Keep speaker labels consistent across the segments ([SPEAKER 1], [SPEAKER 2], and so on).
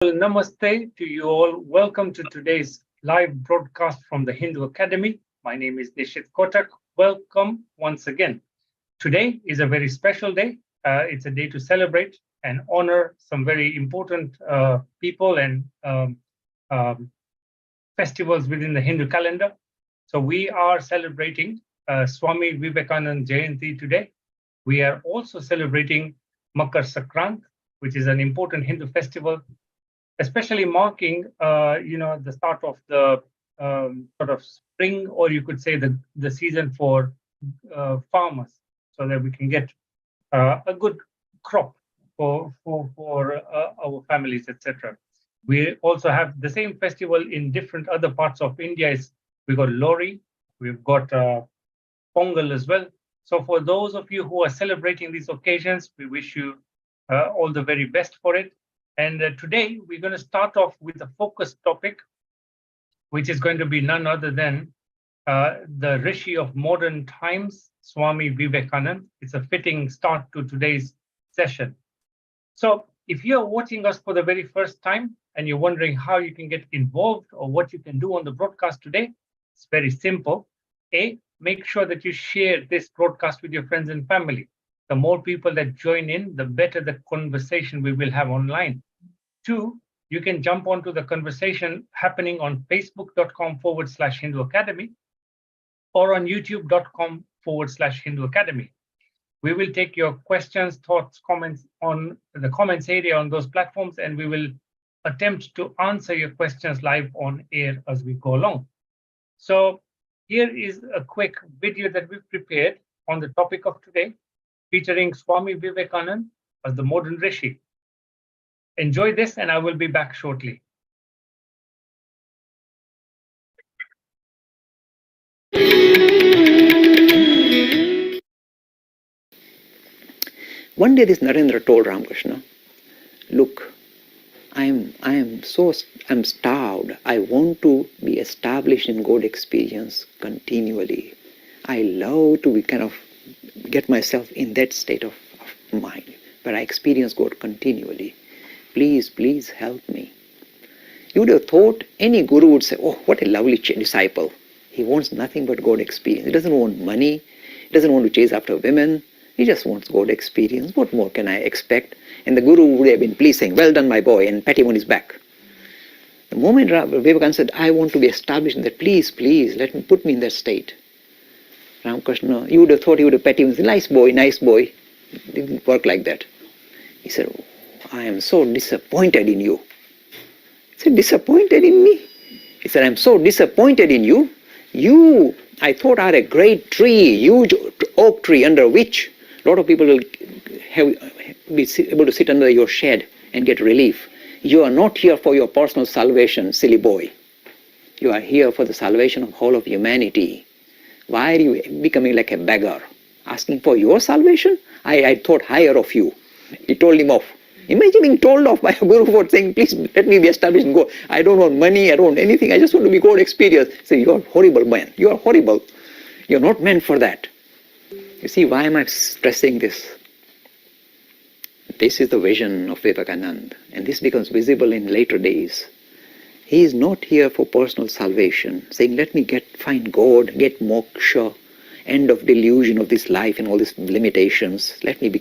[SPEAKER 1] Well, namaste to you all. Welcome to today's live broadcast from the Hindu Academy. My name is Nishit Kotak. Welcome once again. Today is a very special day. It's a day to celebrate and honor some very important people and um, festivals within the Hindu calendar. So we are celebrating Swami Vivekanand Jayanti today. We are also celebrating Makar Sankrant, which is an important Hindu festival, especially marking the start of the sort of spring, or you could say the season for farmers, so that we can get a good crop for our families, etc. We also have the same festival in different other parts of India. We got Lori, we've got Pongal as well. So for those of you who are celebrating these occasions, we wish you all the very best for it. And today we're going to start off with a focused topic, which is going to be none other than the Rishi of modern times, Swami Vivekanand. It's a fitting start to today's session. So if you're watching us for the very first time and you're wondering how you can get involved or what you can do on the broadcast today, it's very simple. Make sure that you share this broadcast with your friends and family. The more people that join in, the better the conversation we will have online. Two, you can jump onto the conversation happening on facebook.com/Hindu Academy or on youtube.com/Hindu Academy. We will take your questions, thoughts, comments on the comments area on those platforms, and we will attempt to answer your questions live on air as we go along. So here is a quick video that we've prepared on the topic of today, featuring Swami Vivekanand as the modern Rishi. Enjoy this, and I will be back shortly.
[SPEAKER 2] One day this Narendra told Ramakrishna, look, I'm starved. I want to be established in God experience continually. I love to be get myself in that state of mind where I experience God continually. Please help me. You would have thought any guru would say, oh, what a lovely disciple. He wants nothing but God experience. He doesn't want money. He doesn't want to chase after women. He just wants God experience. What more can I expect? And the guru would have been pleased, saying, well done, my boy, and pat him on his back. The moment Vivekananda said, I want to be established in that, please, put me in that state. Ramakrishna, you would have thought he would have pat him and said, nice boy. It didn't work like that. He said, oh, I am so disappointed in you. He said, disappointed in me? He said, I'm so disappointed in you. You, I thought, are a great tree, huge oak tree under which a lot of people will be able to sit under your shade and get relief. You are not here for your personal salvation, silly boy. You are here for the salvation of whole of humanity. Why are you becoming like a beggar? Asking for your salvation? I thought higher of you. He told him off. Imagine being told off by a guru for saying, please let me be established in God. I don't want money, I don't want anything, I just want to be God experience. Say, you are horrible man, you are horrible. You are not meant for that. You see, why am I stressing this? This is the vision of Vivekananda, and this becomes visible in later days. He is not here for personal salvation, saying, let me find God, get moksha, end of delusion of this life and all these limitations. Let me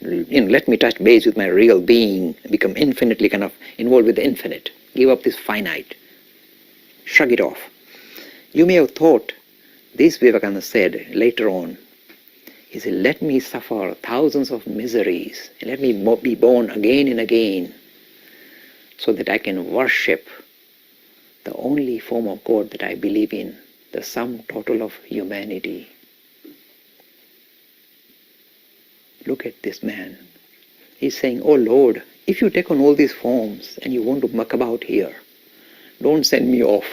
[SPEAKER 2] let me touch base with my real being, become infinitely involved with the infinite. Give up this finite. Shrug it off. You may have thought, this Vivekananda said later on, he said, let me suffer thousands of miseries, and let me be born again and again, so that I can worship the only form of God that I believe in, the sum total of humanity. Look at this man. He's saying, oh Lord, if you take on all these forms and you want to muck about here, don't send me off.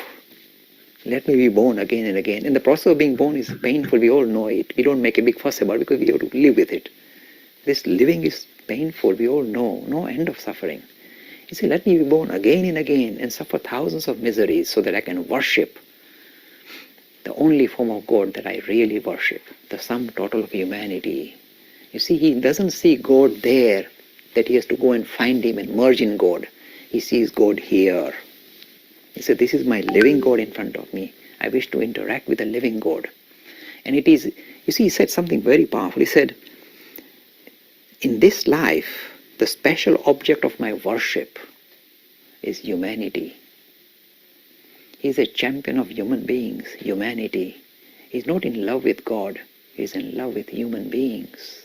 [SPEAKER 2] Let me be born again and again. And the process of being born is painful. We all know it. We don't make a big fuss about it because we have to live with it. This living is painful. We all know. No end of suffering. He said, let me be born again and again and suffer thousands of miseries so that I can worship the only form of God that I really worship, the sum total of humanity. You see, he doesn't see God there, that he has to go and find him and merge in God. He sees God here. He said, this is my living God in front of me. I wish to interact with the living God. And it is, you see, he said something very powerful. He said, in this life, the special object of my worship is humanity. He's a champion of human beings, humanity. He's not in love with God, he's in love with human beings.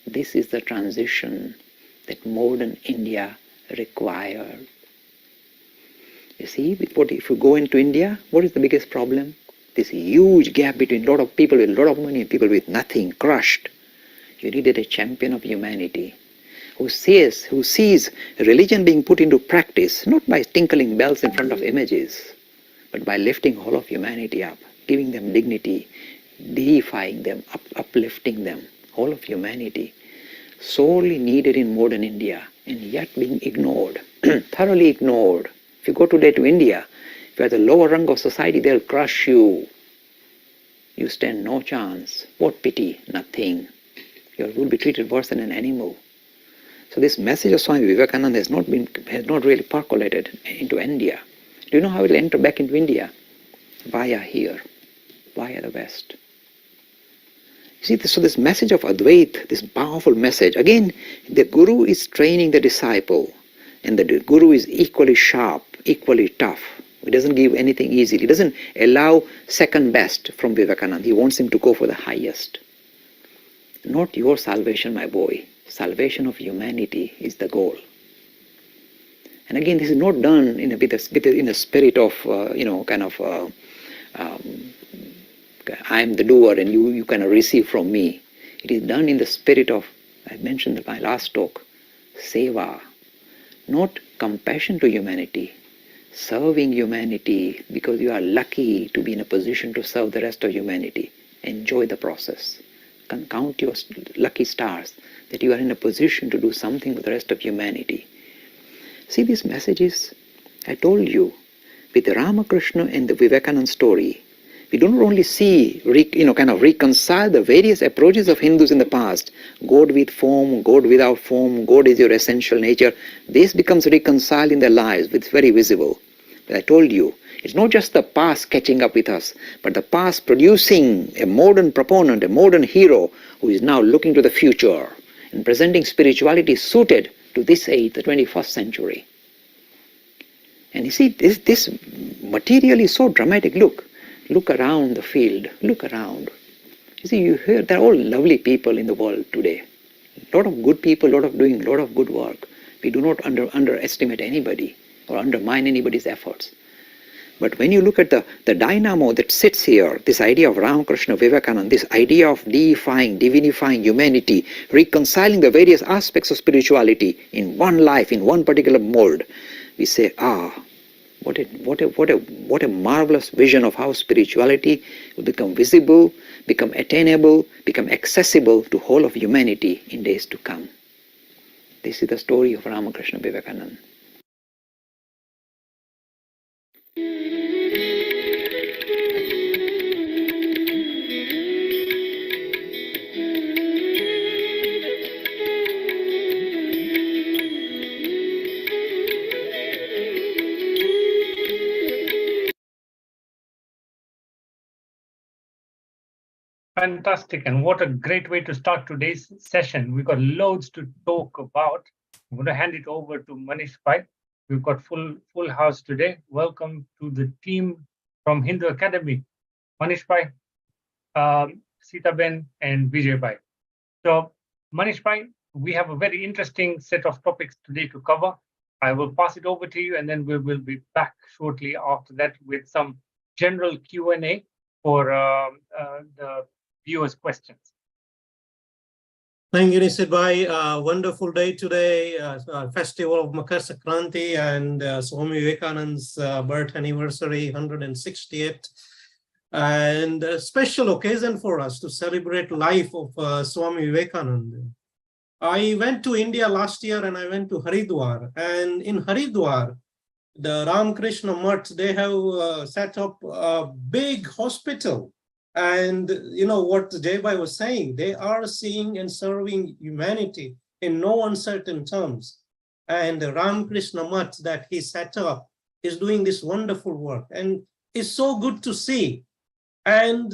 [SPEAKER 2] This is the transition that modern India required. You see, if you go into India, what is the biggest problem? This huge gap between a lot of people with a lot of money and people with nothing, crushed. You needed a champion of humanity who sees religion being put into practice, not by tinkling bells in front of images, but by lifting all of humanity up, giving them dignity, deifying them, uplifting them, all of humanity. Sorely needed in modern India, and yet being ignored, thoroughly ignored. If you go today to India, if you are the lower rung of society, they'll crush you. You stand no chance. What pity? Nothing. You will be treated worse than an animal. So this message of Swami Vivekananda has not really percolated into India. Do you know how it will enter back into India? Via here, via the West. You see, so this message of Advait, this powerful message, again, the Guru is training the disciple, and the Guru is equally sharp, equally tough. He doesn't give anything easily. He doesn't allow second best from Vivekananda. He wants him to go for the highest. Not your salvation, my boy. Salvation of humanity is the goal. And again, this is not done in a spirit of, I am the doer and you kind of receive from me. It is done in the spirit of, I mentioned in my last talk, seva. Not compassion to humanity, serving humanity because you are lucky to be in a position to serve the rest of humanity. Enjoy the process. Count your lucky stars that you are in a position to do something with the rest of humanity. See, these messages, I told you, with the Ramakrishna and the Vivekananda story, we don't only see, reconcile the various approaches of Hindus in the past, God with form, God without form, God is your essential nature. This becomes reconciled in their lives, it's very visible. But I told you, it's not just the past catching up with us, but the past producing a modern proponent, a modern hero who is now looking to the future and presenting spirituality suited to this age, the 21st century. And you see, this material is so dramatic. Look around the field, look around. You see, you hear, there are all lovely people in the world today. A lot of good people, doing a lot of good work. We do not underestimate anybody or undermine anybody's efforts. But when you look at the dynamo that sits here, this idea of Ramakrishna, Vivekananda, this idea of deifying, divinifying humanity, reconciling the various aspects of spirituality in one life, in one particular mold, we say, what a marvelous vision of how spirituality will become visible, become attainable, become accessible to whole of humanity in days to come. This is the story of Ramakrishna Vivekananda.
[SPEAKER 1] Fantastic, and what a great way to start today's session. We've got loads to talk about. I'm going to hand it over to Manish Bhai. We've got full house today. Welcome to the team from Hindu Academy, Manish Bhai, Sita Ben, and Vijay Bhai. So, Manish Bhai, we have a very interesting set of topics today to cover. I will pass it over to you, and then we will be back shortly after that with some general Q&A for the viewers' questions.
[SPEAKER 3] Thank you, Nishit Bhai. Wonderful day today, festival of Makar Sankranti and Swami Vivekananda's birth anniversary, 160th, and a special occasion for us to celebrate life of Swami Vivekananda. I went to India last year and I went to Haridwar, and in Haridwar, the Ramakrishna Mutt, they have set up a big hospital. And you know what Jay Bhai was saying, they are seeing and serving humanity in no uncertain terms. and the Ramakrishna Mutt that he set up is doing this wonderful work. And it's so good to see. And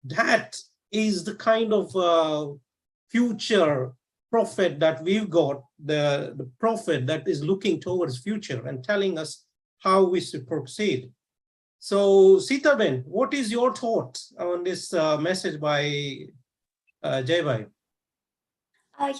[SPEAKER 3] that is the kind of future prophet that we've got, the prophet that is looking towards future and telling us how we should proceed. So Sita Ben, what is your thought on this message by Jai Bhai?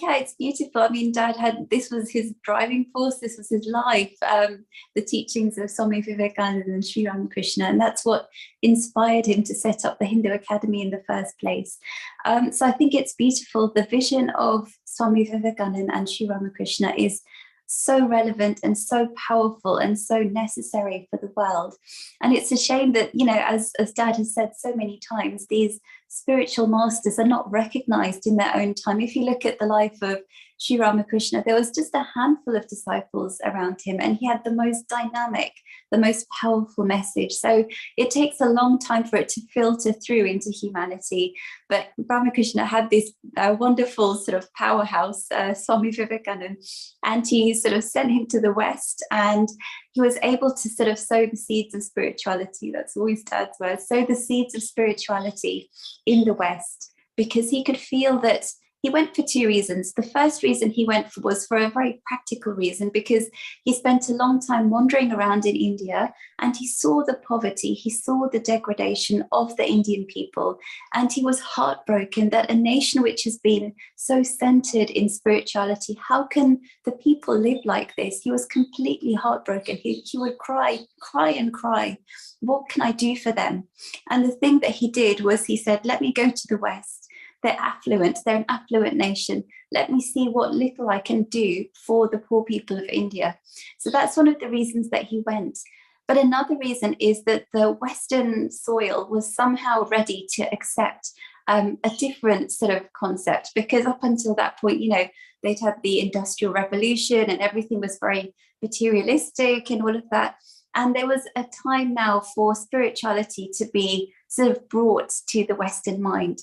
[SPEAKER 4] Yeah, it's beautiful. I mean, Dad this was his driving force, this was his life, the teachings of Swami Vivekananda and Sri Ramakrishna, and that's what inspired him to set up the Hindu Academy in the first place. So I think it's beautiful. The vision of Swami Vivekananda and Sri Ramakrishna is so relevant and so powerful and so necessary for the world. And it's a shame that, you know, as Dad has said so many times, these spiritual masters are not recognized in their own time. If you look at the life of Sri Ramakrishna, there was just a handful of disciples around him, and he had the most dynamic, the most powerful message. So it takes a long time for it to filter through into humanity. But Ramakrishna had this wonderful sort of powerhouse, Swami Vivekananda, and he sort of sent him to the West, and he was able to sort of sow the seeds of spirituality. That's always Dad's word, sow the seeds of spirituality in the West, because he could feel that he went for two reasons. The first reason he went for was for a very practical reason, because he spent a long time wandering around in India and he saw the poverty, he saw the degradation of the Indian people, and he was heartbroken that a nation which has been so centered in spirituality, how can the people live like this? He was completely heartbroken. He would cry and cry. What can I do for them? And the thing that he did was he said, let me go to the West. They're affluent, they're an affluent nation. Let me see what little I can do for the poor people of India. So that's one of the reasons that he went. But another reason is that the Western soil was somehow ready to accept a different sort of concept, because up until that point, you know, they'd had the Industrial Revolution and everything was very materialistic and all of that. And there was a time now for spirituality to be sort of brought to the Western mind.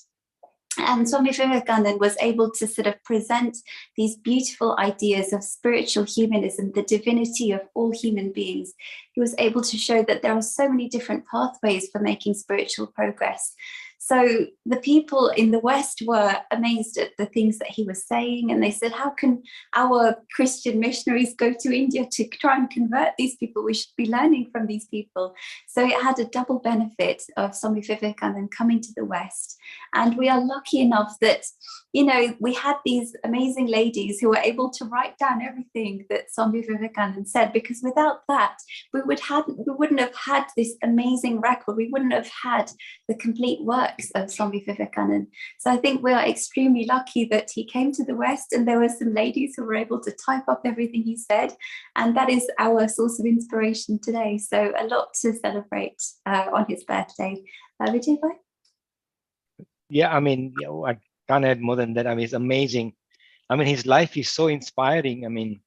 [SPEAKER 4] And Swami Vivekananda was able to sort of present these beautiful ideas of spiritual humanism, the divinity of all human beings. He was able to show that there are so many different pathways for making spiritual progress. So the people in the West were amazed at the things that he was saying, and they said, how can our Christian missionaries go to India to try and convert these people? We should be learning from these people. So it had a double benefit of Swami Vivekananda coming to the West. And we are lucky enough that, you know, we had these amazing ladies who were able to write down everything that Swami Vivekananda said, because without that, we wouldn't have had this amazing record. We wouldn't have had the complete works of Swami Vivekananda. So I think we are extremely lucky that he came to the West, and there were some ladies who were able to type up everything he said, and that is our source of inspiration today. So a lot to celebrate on his birthday. Vijay Bhai?
[SPEAKER 5] Yeah, I mean, I can't add more than that. I mean, it's amazing. I mean, his life is so inspiring. I mean,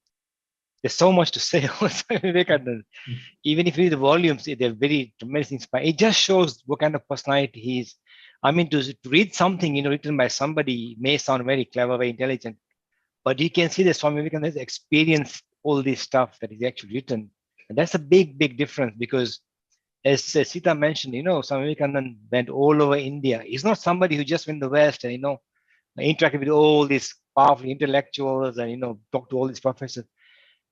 [SPEAKER 5] there's so much to say on Swami Vivekananda. Even if you read the volumes, they're very tremendously inspiring. It just shows what kind of personality he is. I mean, to read something, you know, written by somebody may sound very clever, very intelligent, but you can see that Swami Vivekananda has experienced all this stuff that is actually written. And that's a big, big difference, because as Sita mentioned, you know, Swami Vivekananda went all over India. He's not somebody who just went to the West and, you know, interacted with all these powerful intellectuals and, you know, talked to all these professors.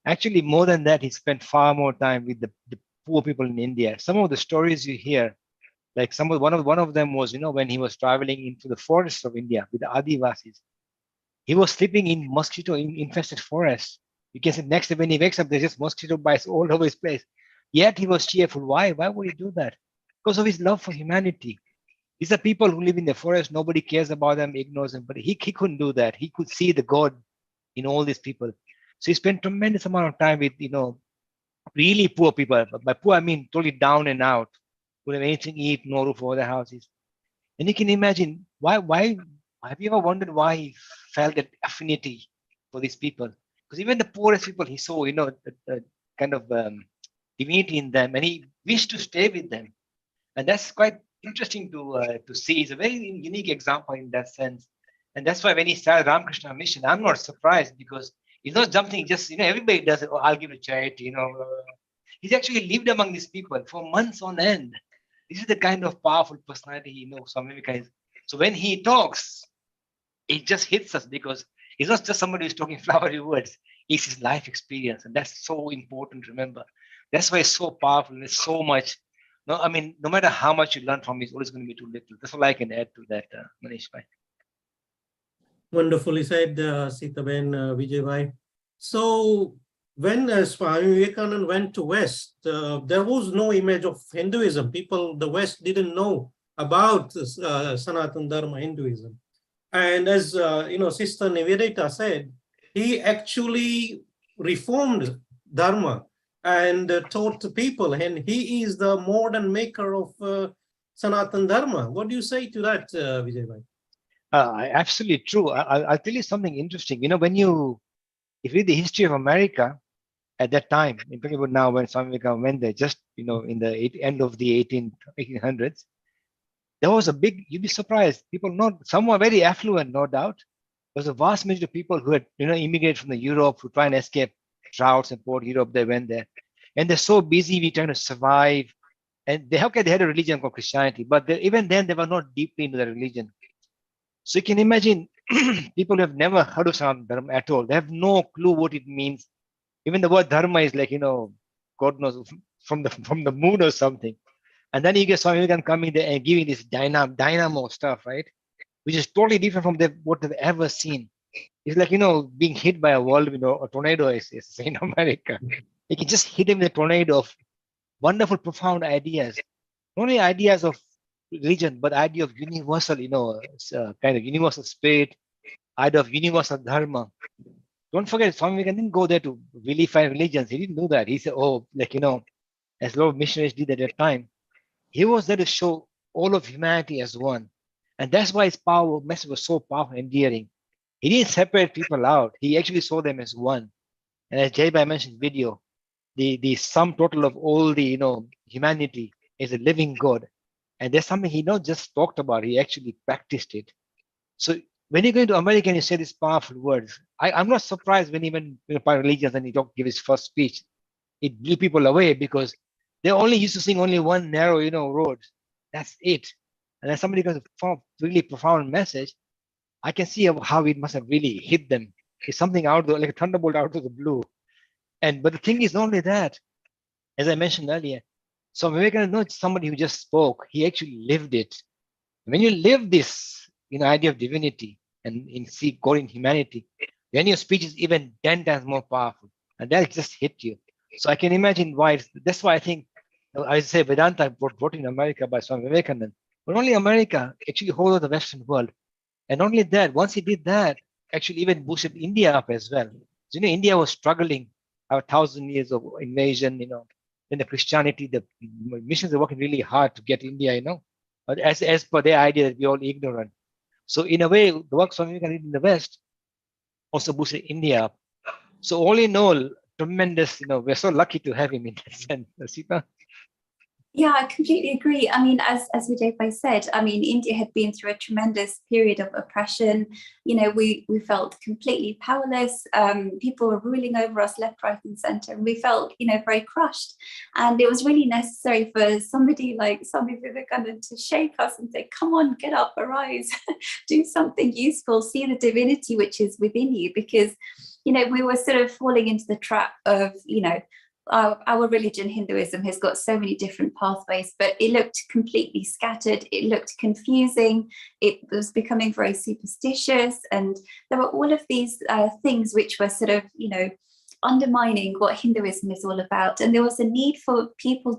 [SPEAKER 5] Actually, more than that, he spent far more time with the poor people in India. Some of the stories you hear, like one of them was, you know, when he was traveling into the forests of India with the Adivasis, he was sleeping in mosquito-infested forests. You can see next day when he wakes up, there's just mosquito bites all over his place. Yet he was cheerful. Why? Why would he do that? Because of his love for humanity. These are people who live in the forest. Nobody cares about them, ignores them. But he couldn't do that. He could see the God in all these people. So he spent tremendous amount of time with, you know, really poor people. But by poor, I mean totally down and out, who have anything to eat, no roof over their houses. And you can imagine why have you ever wondered why he felt that affinity for these people? Because even the poorest people, he saw, you know, the kind of divinity in them, and he wished to stay with them. And that's quite interesting to see. It's a very unique example in that sense. And that's why when he started Ramakrishna Mission, I'm not surprised, because He's not jumping just, everybody does it. Oh, I'll give to charity, He's actually lived among these people for months on end. This is the kind of powerful personality, Swami Vivekananda is. So when he talks, it just hits us because he's not just somebody who's talking flowery words. It's his life experience. And that's so important, remember. That's why it's so powerful. And it's so much. No matter how much you learn from him, it's always going to be too little. That's all I can add to that, Manish bhai.
[SPEAKER 3] Wonderfully said, Sitaben, Vijay bhai. So when Swami Vivekananda went to West, there was no image of Hinduism. The West didn't know about Sanatana Dharma Hinduism. And as Sister Nivedita said, he actually reformed Dharma and taught the people, and he is the modern maker of Sanatana Dharma. What do you say to that, Vijay bhai?
[SPEAKER 5] Absolutely true. I'll tell you something interesting. When if you read the history of America at that time, I'm talking about now when Swami Vivekananda went there, just in the end of the 1800s, there was a big, you'd be surprised, some were very affluent, no doubt. There was a vast majority of people who had, immigrated from the Europe to try and escape droughts and poor Europe. They went there. And they're so busy trying to survive. And they had a religion called Christianity, but even then they were not deeply into the religion. So you can imagine people who have never heard of Sanatana Dharma at all. They have no clue what it means. Even the word dharma is like, God knows, from the moon or something. And then you get Swami Vivekananda coming there and giving this dynamo stuff, right? Which is totally different from what they've ever seen. It's like, being hit by a whirlwind or a tornado, is in America. You can just hit him with a tornado of wonderful, profound ideas. Not only ideas of religion, but idea of universal, kind of universal spirit, idea of universal dharma. Don't forget, Swami Vivekananda didn't go there to vilify religions. He didn't do that. He said, as a lot of missionaries did at that time, he was there to show all of humanity as one. And that's why his message was so powerful and endearing. He didn't separate people out. He actually saw them as one. And as Jai Bhai mentioned in the video, the sum total of all the, humanity is a living God. And there's something he not just talked about, he actually practiced it. So when you go into America and you say these powerful words, I'm not surprised when even by religions and he give his first speech, it blew people away because they're only used to seeing only one narrow, road. That's it. And then somebody comes with a really profound message, I can see how it must have really hit them. It's something like a thunderbolt out of the blue. But the thing is not only that, as I mentioned earlier, so Vivekananda is not somebody who just spoke, he actually lived it. When you live this, idea of divinity and see God in humanity, then your speech is even 10 times more powerful. And that just hit you. So I can imagine why. That's why I think, I say Vedanta brought in America by Swami Vivekananda. But only America, actually whole of the Western world. And not only that, once he did that, actually even boosted India up as well. So, India was struggling, 1,000 years of invasion, then the Christianity, the missions are working really hard to get India, but as per their idea that we're all ignorant. So in a way, the work Swami Vivekananda did in the West also boosted India up. So all in all, tremendous, we're so lucky to have him in that sense. Sita?
[SPEAKER 4] Yeah, I completely agree. I mean, as Vijay Bhai said, India had been through a tremendous period of oppression. We felt completely powerless. People were ruling over us left, right, and center, and we felt, very crushed. And it was really necessary for somebody like Swami Vivekananda to shake us and say, "Come on, get up, arise, do something useful, see the divinity which is within you," because we were sort of falling into the trap of our religion, Hinduism, has got so many different pathways, but it looked completely scattered. It looked confusing. It was becoming very superstitious. And there were all of these things which were sort of, undermining what Hinduism is all about. And there was a need for people,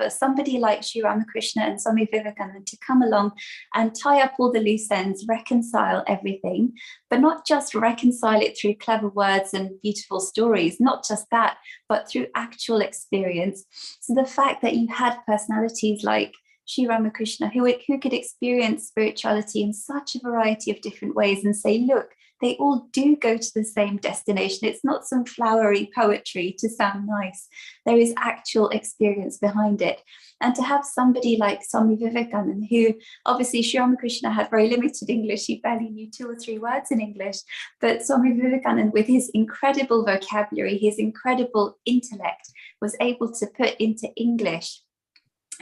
[SPEAKER 4] somebody like Sri Ramakrishna and Swami Vivekananda, to come along and tie up all the loose ends, reconcile everything, but not just reconcile it through clever words and beautiful stories, not just that, but through actual experience. So the fact that you had personalities like Sri Ramakrishna who could experience spirituality in such a variety of different ways and say, look, they all do go to the same destination. It's not some flowery poetry to sound nice. There is actual experience behind it. And to have somebody like Swami Vivekananda, who obviously Sri Ramakrishna had very limited English, he barely knew 2 or 3 words in English, but Swami Vivekananda, with his incredible vocabulary, his incredible intellect, was able to put into English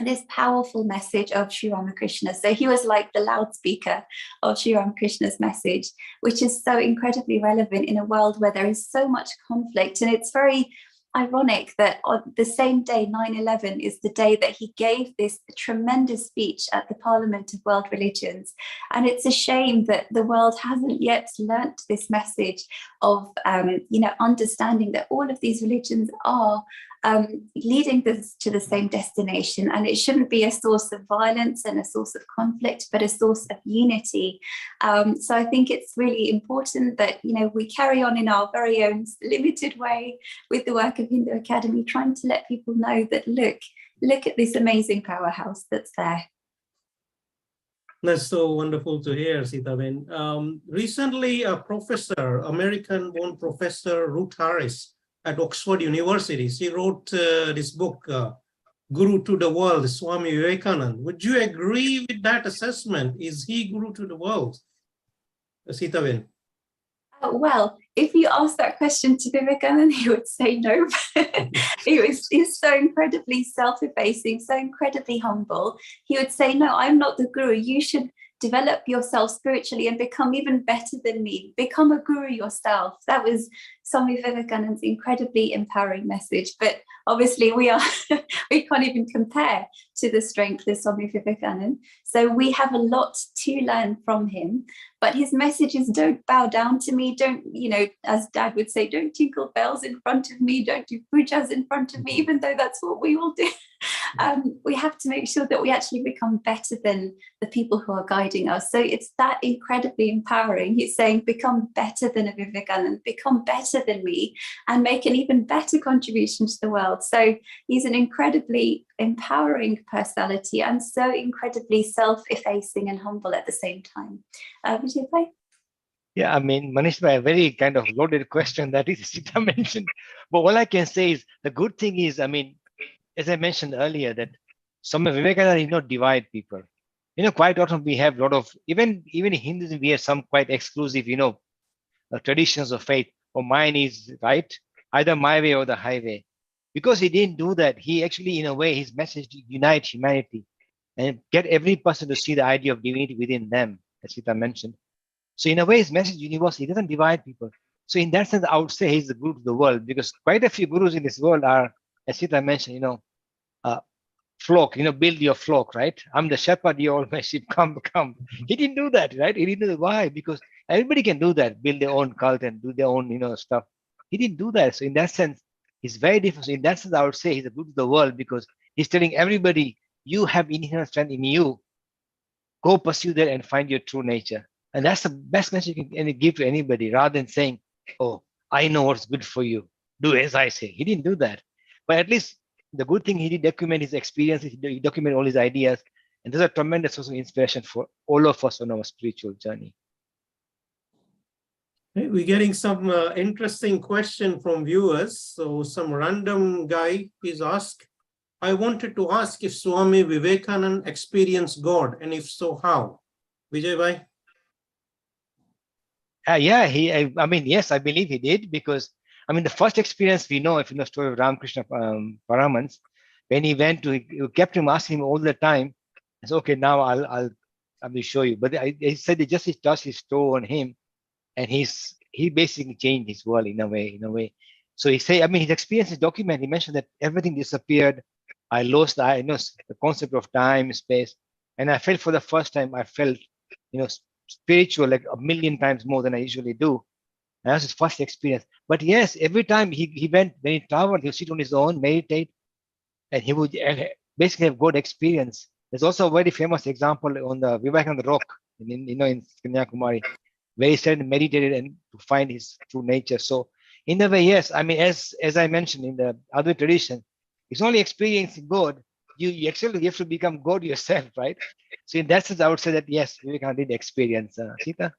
[SPEAKER 4] this powerful message of Sri Ramakrishna. So he was like the loudspeaker of Sri Ramakrishna's message, which is so incredibly relevant in a world where there is so much conflict. And it's very ironic that on the same day, 9/11, is the day that he gave this tremendous speech at the Parliament of World Religions. And it's a shame that the world hasn't yet learnt this message of, understanding that all of these religions are leading us to the same destination, and it shouldn't be a source of violence and a source of conflict, but a source of unity. So I think it's really important that we carry on in our very own limited way with the work of Hindu Academy, trying to let people know that look at this amazing powerhouse that's there.
[SPEAKER 3] That's so wonderful to hear, Sitaben. Recently, a professor, American-born professor Ruth Harris at Oxford University, she wrote this book, Guru to the World, Swami Vivekananda. Would you agree with that assessment? Is he Guru to the world? Sitaben.
[SPEAKER 4] Well, if you ask that question to Vivekananda, he would say no. He's so incredibly self-effacing, so incredibly humble. He would say, no, I'm not the guru. You should develop yourself spiritually and become even better than me. Become a guru yourself. That was Swami Vivekananda's incredibly empowering message. But obviously we can't even compare to the strength of Swami Vivekananda. So we have a lot to learn from him. But his message is, don't bow down to me. Don't, as Dad would say, don't tinkle bells in front of me. Don't do pujas in front of me, even though that's what we all do. We have to make sure that we actually become better than the people who are guiding us. So it's that incredibly empowering. He's saying, become better than a Vivekananda, become better than me, and make an even better contribution to the world. So he's an incredibly empowering personality and so incredibly self-effacing and humble at the same time. Vijay?
[SPEAKER 5] Yeah, I mean, Manish, a very kind of loaded question that is Sita mentioned. But all I can say is the good thing is, I mean, as I mentioned earlier, that Swami Vivekananda did not divide people. Quite often we have a lot of, even in Hinduism, we have some quite exclusive, traditions of faith. Or mine is right, either my way or the highway. Because he didn't do that, he actually, in a way, his message to unite humanity and get every person to see the idea of divinity within them, as Sita mentioned. So in a way, his message is universal. He doesn't divide people. So in that sense, I would say he's the guru to the world, because quite a few gurus in this world are, as Sita mentioned, flock, build your flock, right? I'm the shepherd, you all my sheep, come. He didn't do that, right? He didn't do that. Why? Because everybody can do that, build their own cult and do their own, stuff. He didn't do that. So in that sense, he's very different. So in that sense, I would say he's a guru to the world, because he's telling everybody, you have inherent strength in you. Go pursue that and find your true nature. And that's the best message you can give to anybody, rather than saying, oh, I know what's good for you. Do as I say. He didn't do that. But at least the good thing, he did document his experiences, he documented all his ideas, and there's a tremendous source of inspiration for all of us on our spiritual journey.
[SPEAKER 3] We're getting some interesting question from viewers. So some random guy is asked, I wanted to ask if Swami Vivekananda experienced God, and if so, how? Vijay bhai?
[SPEAKER 5] Yes, I believe he did, because the first experience we know, if you know the story of Ramakrishna Paramhans, when he went to, he kept him asking him all the time. I said, okay, now I will show you. But he said he just touched his toe on him, and he basically changed his world in a way. So he said, his experience is documented. He mentioned that everything disappeared. I lost the concept of time, space, and I felt for the first time, spiritual like 1,000,000 times more than I usually do. And that's his first experience. But yes, every time he went, when he traveled, he would sit on his own, meditate, and he would basically have good experience. There's also a very famous example on the Vivekananda Rock in Kanyakumari, where he said and meditated and to find his true nature. So in a way, yes, as I mentioned in the other tradition, it's only experiencing God. You actually have to become God yourself, right? So in that sense, I would say that yes, Vivekananda did experience. Sita?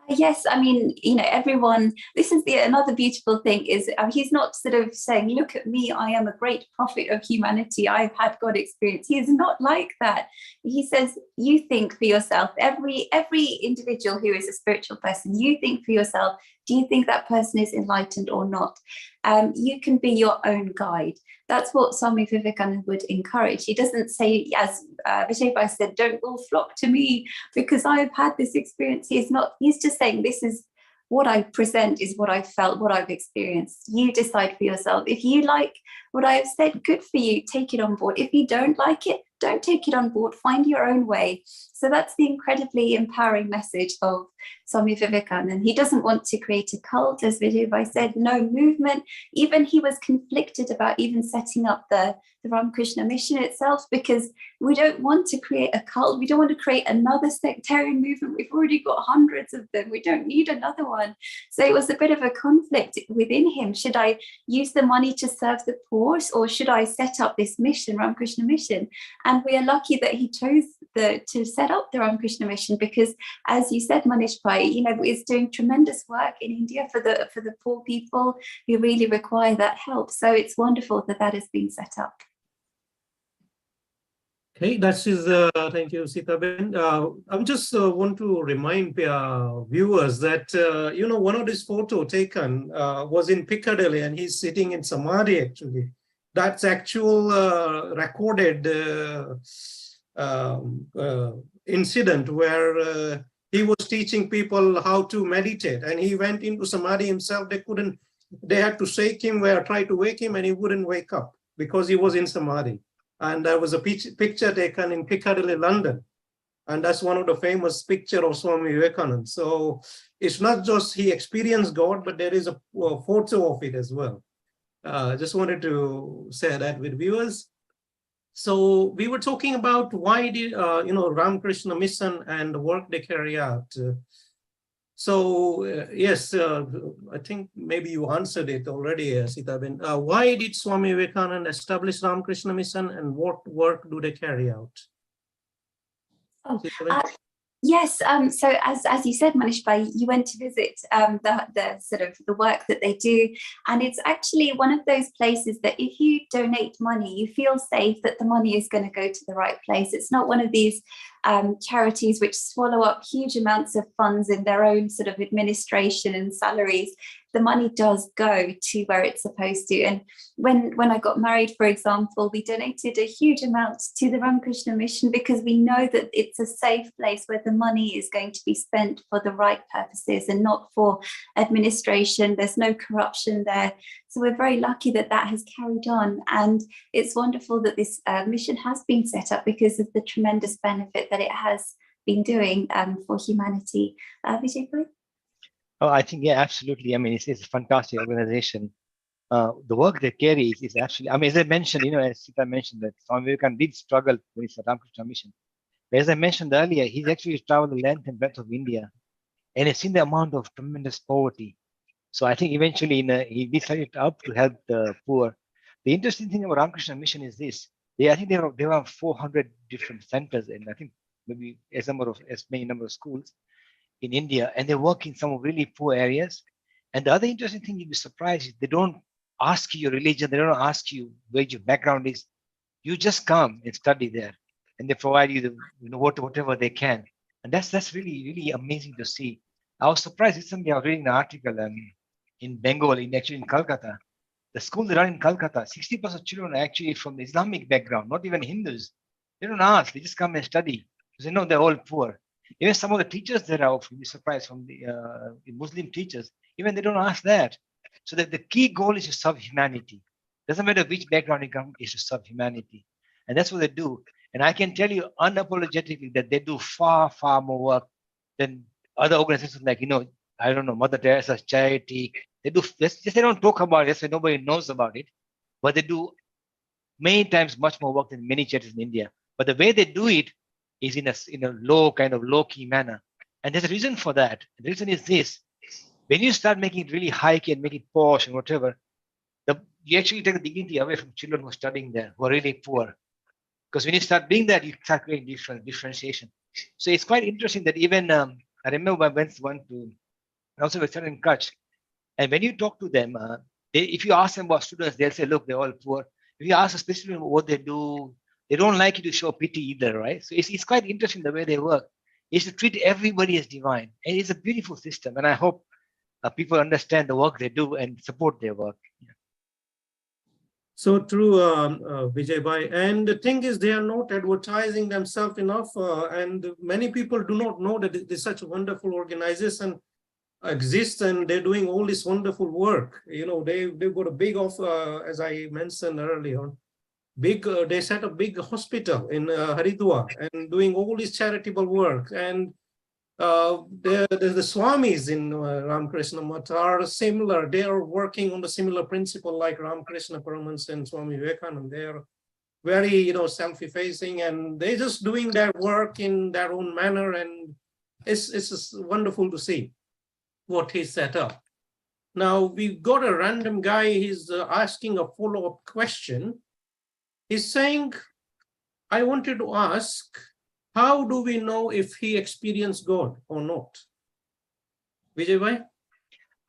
[SPEAKER 4] Yes, I mean, everyone, this is another beautiful thing is he's not sort of saying, look at me, I am a great prophet of humanity, I've had God experience. He is not like that. He says, you think for yourself, every individual who is a spiritual person, you think for yourself, do you think that person is enlightened or not? You can be your own guide. That's what Swami Vivekananda would encourage. He doesn't say, as Vijay Bhai said, don't all flock to me because I've had this experience. He's just saying, this is what I present is what I felt, what I've experienced. You decide for yourself. If you like what I've said, good for you, take it on board. If you don't like it, don't take it on board, find your own way. So that's the incredibly empowering message of Swami Vivekananda. He doesn't want to create a cult, as Vijay Bhai said, no movement. Even he was conflicted about even setting up the Ramakrishna mission itself, because we don't want to create a cult. We don't want to create another sectarian movement. We've already got hundreds of them. We don't need another one. So it was a bit of a conflict within him. Should I use the money to serve the poor, or should I set up this mission, Ramakrishna mission? And we are lucky that he chose to set up the Ramakrishna mission, because, as you said, Manish Bhai, is doing tremendous work in India for the poor people who really require that help. So it's wonderful that has been set up.
[SPEAKER 3] Okay, that is, thank you, Sitaben. I just want to remind viewers that, one of this photo taken was in Piccadilly, and he's sitting in Samadhi, actually. That's actual recorded incident where he was teaching people how to meditate, and he went into Samadhi himself. They had to shake him, try to wake him, and he wouldn't wake up because he was in Samadhi. And there was a picture taken in Piccadilly, London. And that's one of the famous pictures of Swami Vivekananda. So it's not just he experienced God, but there is a photo of it as well. Just wanted to say that with viewers. So we were talking about why did, Ramakrishna Mission and the work they carry out. Yes, I think maybe you answered it already, Sitaben. Why did Swami Vivekananda establish Ramakrishna Mission, and what work do they carry out?
[SPEAKER 4] Yes, so as you said, Manish Bhai, you went to visit the sort of the work that they do, and it's actually one of those places that if you donate money, you feel safe that the money is going to go to the right place. It's not one of these charities which swallow up huge amounts of funds in their own sort of administration and salaries. The money does go to where it's supposed to. And when I got married, for example, we donated a huge amount to the Ramakrishna Mission because we know that it's a safe place where the money is going to be spent for the right purposes and not for administration. There's no corruption there. So we're very lucky that has carried on. And it's wonderful that this mission has been set up because of the tremendous benefit that it has been doing for humanity. Vijay Bhai?
[SPEAKER 5] Oh, I think, yeah, absolutely. I mean, it's a fantastic organization. The work they carry is actually, I mean, as I mentioned, as Sita mentioned, that Swami Vivekananda did struggle with his Ramakrishna Mission. But as I mentioned earlier, he's actually traveled the length and breadth of India, and he's seen the amount of tremendous poverty. So I think eventually he decided up to help the poor. The interesting thing about Ramakrishna Mission is this. I think there are 400 different centers, and I think maybe as many number of schools in India, and they work in some really poor areas. And the other interesting thing, you'd be surprised, is they don't ask you your religion, they don't ask you where your background is. You just come and study there, and they provide you whatever they can. And that's really, really amazing to see. I was surprised recently. I was reading an article in Bengal, in Calcutta. The school they run in Calcutta, 60% of children are actually from the Islamic background, not even Hindus. They don't ask, they just come and study because they know they're all poor. Even some of the teachers there are, you'll be surprised, from the Muslim teachers, even they don't ask that. So that the key goal is to serve humanity. Doesn't matter which background you come, is to serve humanity. And that's what they do. And I can tell you unapologetically that they do far, far more work than other organizations like, I don't know, Mother Teresa's charity. They don't talk about it, so nobody knows about it. But they do many times much more work than many charities in India. But the way they do it is in a low-key manner. And there's a reason for that. The reason is this. When you start making it really high-key and make it posh and whatever, you actually take the dignity away from children who are studying there, who are really poor. Because when you start doing that, you start creating differentiation. So it's quite interesting that even I remember I went one to also Western in Kutch, and when you talk to them, if you ask them about students, they'll say, look, they're all poor. If you ask a specific what they do, they don't like you to show pity either, right? So it's quite interesting the way they work. Is to treat everybody as divine, and it's a beautiful system. And I hope people understand the work they do and support their work. Yeah.
[SPEAKER 3] So true, Vijay Bhai. And the thing is, they are not advertising themselves enough, and many people do not know that there's such a wonderful organization exists, and they're doing all this wonderful work. You know, they've got a big as I mentioned earlier, they set a big hospital in Haridwar and doing all this charitable work. And the Swamis in Ramakrishna Math are similar. They are working on the similar principle like Ramakrishna Paramahansa and Swami Vivekananda. They are very, self-effacing, and they're just doing their work in their own manner. And it's just wonderful to see what he set up. Now we've got a random guy, he's asking a follow-up question. He's saying, I wanted to ask, how do we know if he experienced God or not? Vijay Bhai?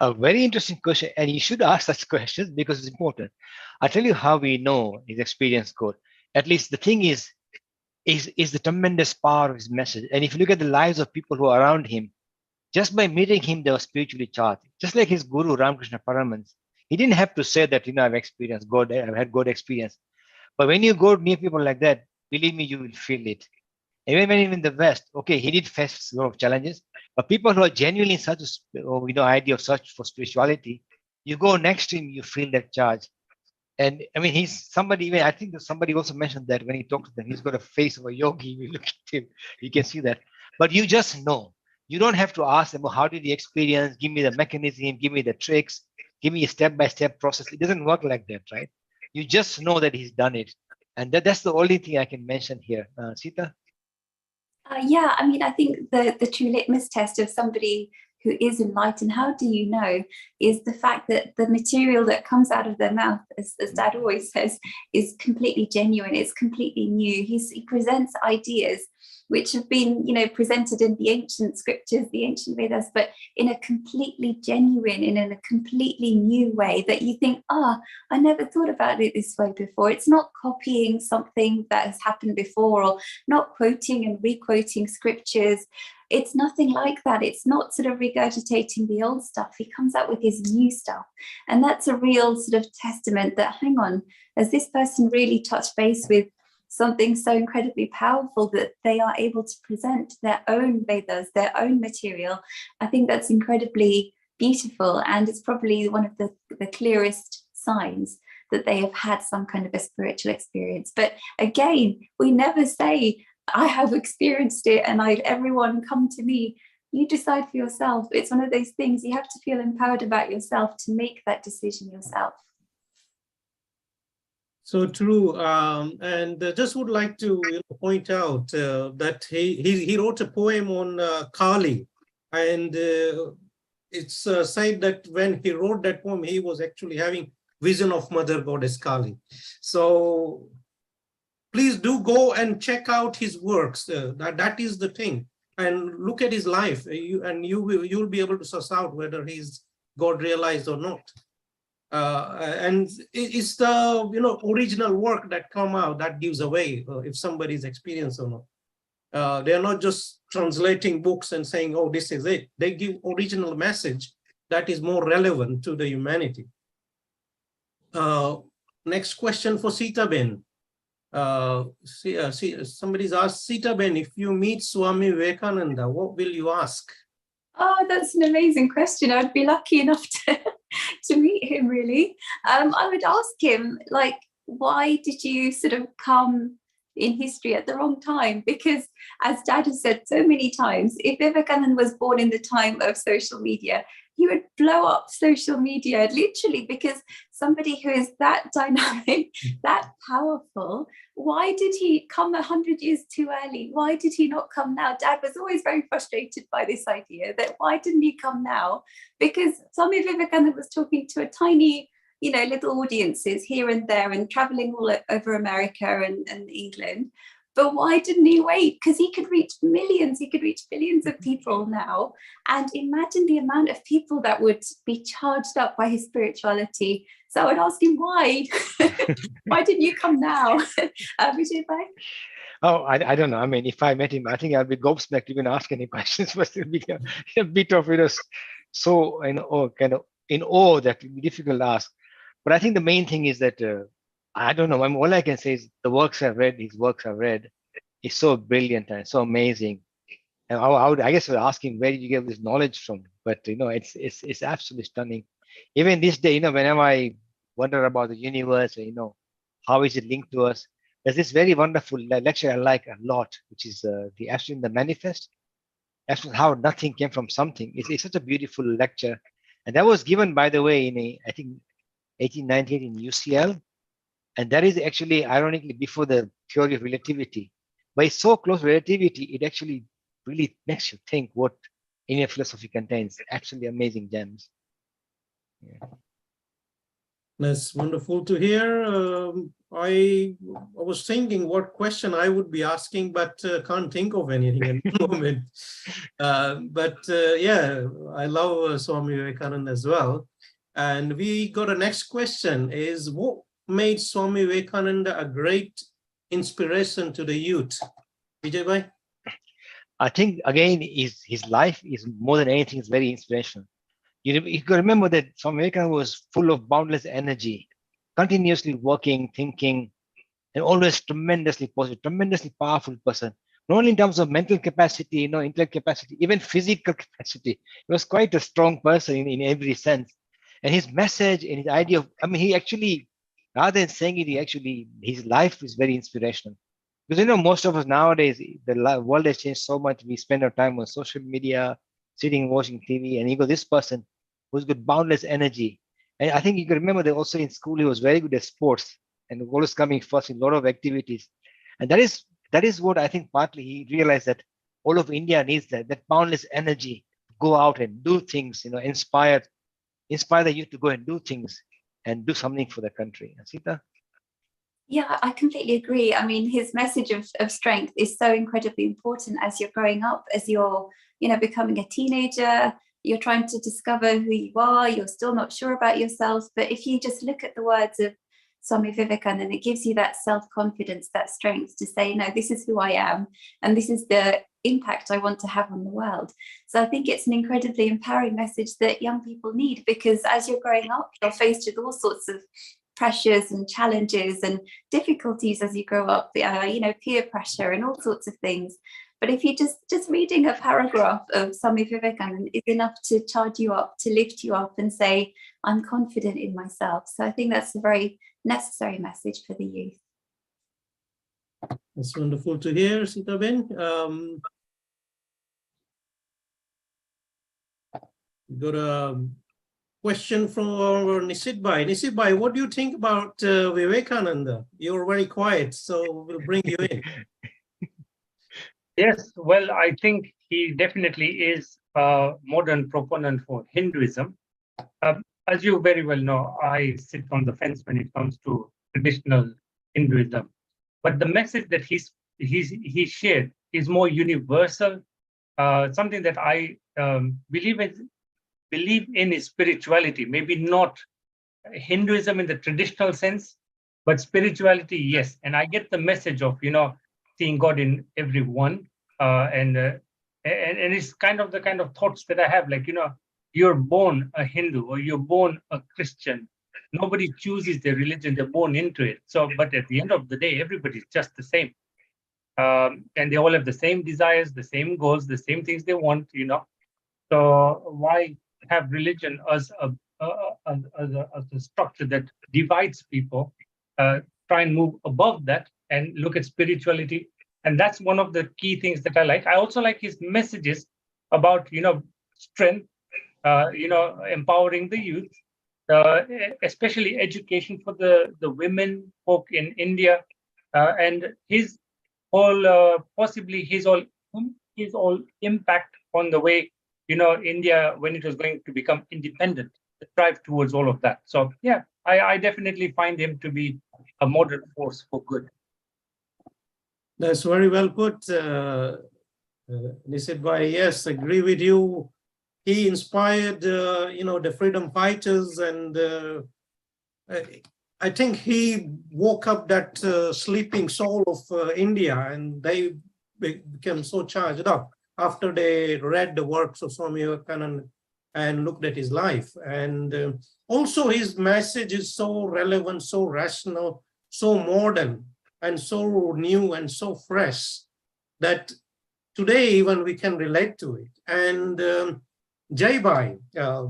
[SPEAKER 5] A very interesting question, and you should ask such questions because it's important. I'll tell you how we know his experience God. At least the thing is the tremendous power of his message. And if you look at the lives of people who are around him, just by meeting him, they were spiritually charged. Just like his guru, Ramakrishna Paramahansa. He didn't have to say that, I've experienced God, I've had God experience. But when you go near people like that, believe me, you will feel it. Even when in the West, okay, he did face a lot of challenges, but people who are genuinely in such a idea of search for spirituality, you go next to him, you feel that charge. And I mean, he's somebody, even I think that somebody also mentioned that when he talks to them, he's got a face of a yogi. You look at him, you can see that. But you just know. You don't have to ask them, well, how did he experience? Give me the mechanism, give me the tricks, give me a step-by-step process. It doesn't work like that, right? You just know that he's done it. And that's the only thing I can mention here. Sita?
[SPEAKER 4] Yeah, I mean, I think the true litmus test of somebody who is enlightened, how do you know, is the fact that the material that comes out of their mouth, as Dad always says, is completely genuine, it's completely new. He presents ideas which have been, presented in the ancient scriptures, the ancient Vedas, but in a completely genuine, in a completely new way that you think, I never thought about it this way before. It's not copying something that has happened before, or not quoting and re-quoting scriptures. It's nothing like that. It's not sort of regurgitating the old stuff. He comes out with his new stuff. And that's a real sort of testament that, hang on, has this person really touched base with something so incredibly powerful that they are able to present their own Vedas, their own material? I think that's incredibly beautiful, and it's probably one of the clearest signs that they have had some kind of a spiritual experience. But again, we never say, I have experienced it and everyone come to me. You decide for yourself. It's one of those things, you have to feel empowered about yourself to make that decision yourself.
[SPEAKER 3] So true, and just would like to point out that he wrote a poem on Kali, and it's said that when he wrote that poem, he was actually having vision of Mother Goddess Kali. So please do go and check out his works. That is the thing, and look at his life. You'll be able to suss out whether he's God realized or not. And it's the original work that come out that gives away if somebody's experience or not. They're not just translating books and saying, oh, this is it. They give original message that is more relevant to the humanity. Next question for Sita Ben. Somebody's asked, Sita Ben, if you meet Swami Vivekananda, what will you ask?
[SPEAKER 4] Oh, that's an amazing question. I'd be lucky enough to meet him, really. I would ask him, why did you sort of come in history at the wrong time? Because as Dad has said so many times, if Vivekananda was born in the time of social media, he would blow up social media, literally, because somebody who is that dynamic, that powerful, why did he come 100 years too early? Why did he not come now? Dad was always very frustrated by this idea that why didn't he come now? Because Swami Vivekananda was talking to a tiny, little audiences here and there and traveling all over America and England. But why didn't he wait? Because he could reach millions, he could reach billions of people now. And imagine the amount of people that would be charged up by his spirituality. So I would ask him, why? Why didn't you come now? Vijay bhai?
[SPEAKER 5] Oh, I don't know. I mean, if I met him, I think I'll be gobsmacked to even ask any questions, but it'll be a bit of, so, kind of in awe that it'll be difficult to ask. But I think the main thing is that, I don't know, I mean, all I can say is the works I've read, his works I've read, is so brilliant and so amazing. And I guess we're asking, where did you get this knowledge from? But, it's absolutely stunning. Even this day, whenever I wonder about the universe, how is it linked to us? There's this very wonderful lecture I like a lot, which is the Astro in the Manifest. Astro, how nothing came from something. It's such a beautiful lecture. And that was given, by the way, I think, 1898 in UCL. And that is actually, ironically, before the theory of relativity. But it's so close to relativity, it actually really makes you think what Indian philosophy contains. Absolutely amazing gems. Yeah.
[SPEAKER 3] That's wonderful to hear. I was thinking what question I would be asking, but can't think of anything at the moment. Yeah, I love Swami Vivekananda as well. And we got a next question is, what made Swami Vivekananda a great inspiration to the youth? Vijay bhai?
[SPEAKER 5] I think, again, his life is more than anything, is very inspirational. You can remember that Swami Vivekananda was full of boundless energy, continuously working, thinking, and always tremendously positive, tremendously powerful person. Not only in terms of mental capacity, intellect capacity, even physical capacity. He was quite a strong person in every sense. And his message and his idea of, he actually, rather than saying it, his life is very inspirational. Because, most of us nowadays, the world has changed so much. We spend our time on social media, sitting, watching TV, and you go, this person who's got boundless energy. And I think you can remember that also in school, he was very good at sports and always coming first in a lot of activities. And that is what I think partly he realized, that all of India needs that boundless energy to go out and do things, inspire the youth to go and do things and do something for the country. Sita?
[SPEAKER 4] Yeah, I completely agree. I mean, his message of strength is so incredibly important as you're growing up, as you're, becoming a teenager, you're trying to discover who you are, you're still not sure about yourself. But if you just look at the words of Swami Vivekananda, it gives you that self-confidence, that strength to say, no, this is who I am, and this is the impact I want to have on the world. So I think it's an incredibly empowering message that young people need, because as you're growing up, you're faced with all sorts of pressures and challenges and difficulties as you grow up, peer pressure and all sorts of things. But if you just reading a paragraph of Swami Vivekananda is enough to charge you up, to lift you up and say, I'm confident in myself. So I think that's a very necessary message for the youth.
[SPEAKER 3] That's wonderful to hear, Sita Ben. Got a question from our Nisit Bhai. Nisit Bhai, what do you think about Vivekananda? You're very quiet, so we'll bring you in.
[SPEAKER 1] Yes, well, I think he definitely is a modern proponent for Hinduism. As you very well know, I sit on the fence when it comes to traditional Hinduism. But the message that he shared is more universal, something that I believe in is spirituality. Maybe not Hinduism in the traditional sense, but spirituality, yes. And I get the message of seeing God in everyone, and it's kind of the kind of thoughts that I have, like you're born a Hindu or you're born a Christian. Nobody chooses their religion; they're born into it. So, but at the end of the day, everybody's just the same, and they all have the same desires, the same goals, the same things they want. So why have religion as a structure that divides people? Try and move above that and look at spirituality. And that's one of the key things that I like. I also like his messages about, strength, empowering the youth, especially education for the women folk in India, and his whole, possibly his all impact on the way, India, when it was going to become independent, strive towards all of that. So yeah, I definitely find him to be a modern force for good.
[SPEAKER 3] That's very well put, Nisit Bhai. Yes, agree with you. He inspired, the freedom fighters, and I think he woke up that sleeping soul of India, and they became so charged up after they read the works of Swami Vivekananda and looked at his life. And also his message is so relevant, so rational, so modern, and so new and so fresh that today even we can relate to it. And Jai Bhai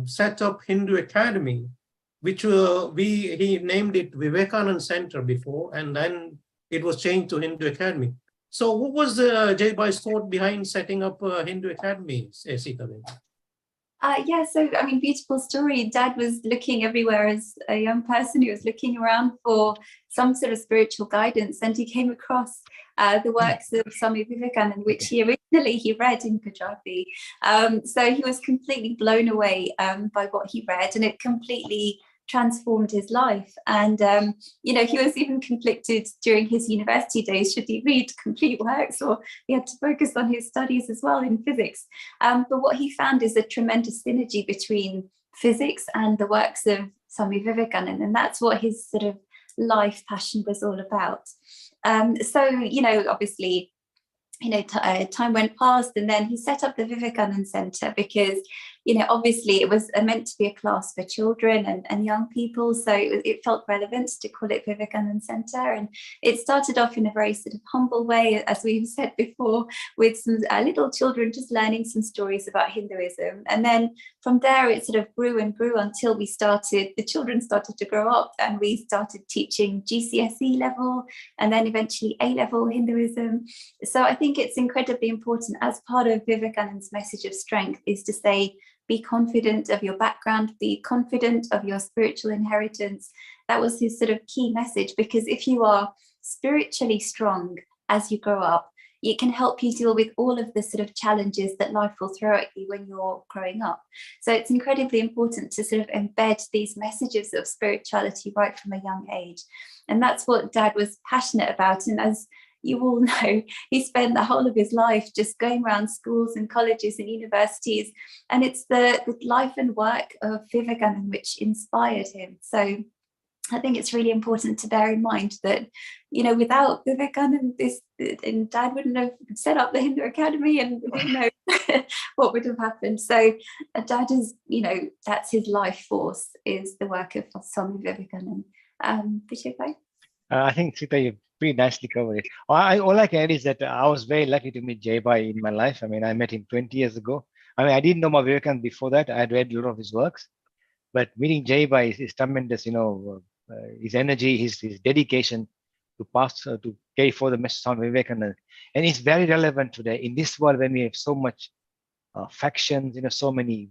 [SPEAKER 3] set up Hindu Academy, which he named it Vivekananda Center before, and then it was changed to Hindu Academy. So what was Jai Bhai's thought behind setting up Hindu Academy, Sitaben?
[SPEAKER 4] Yeah, so I mean, beautiful story. Dad was looking everywhere as a young person. He was looking around for some sort of spiritual guidance, and he came across the works of Swami Vivekananda, which he originally read in Gujarati. So he was completely blown away by what he read, and it completely transformed his life. And he was even conflicted during his university days. Should he read complete works, or he had to focus on his studies as well in physics? But what he found is a tremendous synergy between physics and the works of Swami Vivekananda, and that's what his sort of life passion was all about. So obviously, time went past, and then he set up the Vivekananda Center because, obviously it was meant to be a class for children and young people. So it felt relevant to call it Vivekananda Center. And it started off in a very sort of humble way, as we've said before, with some little children just learning some stories about Hinduism. And then from there, it sort of grew and grew until the children started to grow up, and we started teaching GCSE level and then eventually A-level Hinduism. So I think it's incredibly important, as part of Vivekananda's message of strength, is to say, be confident of your background, be confident of your spiritual inheritance. That was his sort of key message, because if you are spiritually strong as you grow up, it can help you deal with all of the sort of challenges that life will throw at you when you're growing up. So it's incredibly important to sort of embed these messages of spirituality right from a young age. And that's what Dad was passionate about. And as you all know, he spent the whole of his life just going around schools and colleges and universities. And it's the life and work of Vivekananda which inspired him. So I think it's really important to bear in mind that, without Vivekananda, and Dad wouldn't have set up the Hindu Academy, and who knows what would have happened. So Dad is, that's his life force, is the work of Swami Vivekananda. Vijay Bhai?
[SPEAKER 5] I think, Sita, you pretty nicely covered it. All I can add is that I was very lucky to meet Jai Bhai in my life. I mean, I met him 20 years ago. I mean, I didn't know about Vivekananda before that. I had read a lot of his works, but meeting Jai Bhai is tremendous. His energy, his dedication to pass, to carry forward the message of Vivekananda, and it's very relevant today in this world when we have so much factions, so many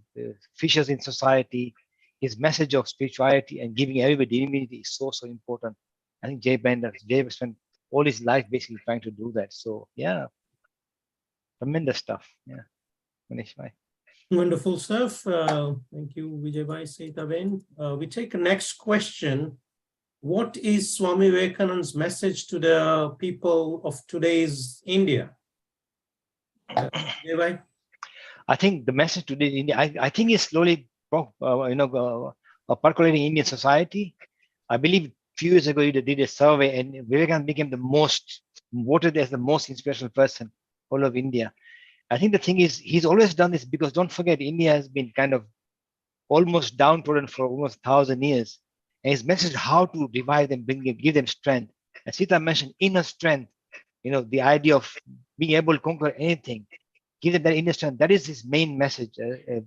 [SPEAKER 5] fissures in society. His message of spirituality and giving everybody dignity is so important. I think Jai spent all his life basically trying to do that. So yeah, tremendous stuff. Yeah, Manish Bhai.
[SPEAKER 3] Wonderful stuff. Thank you, Vijay Bhai, Sitaben. We take the next question. What is Swami Vivekananda's message to the people of today's India? Vijay Bhai?
[SPEAKER 5] I think the message today in India, I think is slowly percolating Indian society. I believe few years ago, you did a survey, and Vivekananda became the most voted as the most inspirational person all of India. I think the thing is, he's always done this because don't forget, India has been kind of almost downtrodden for almost 1,000 years. And his message, how to revive them, give them strength. As Sita mentioned, inner strength, the idea of being able to conquer anything, give them that inner strength. That is his main message to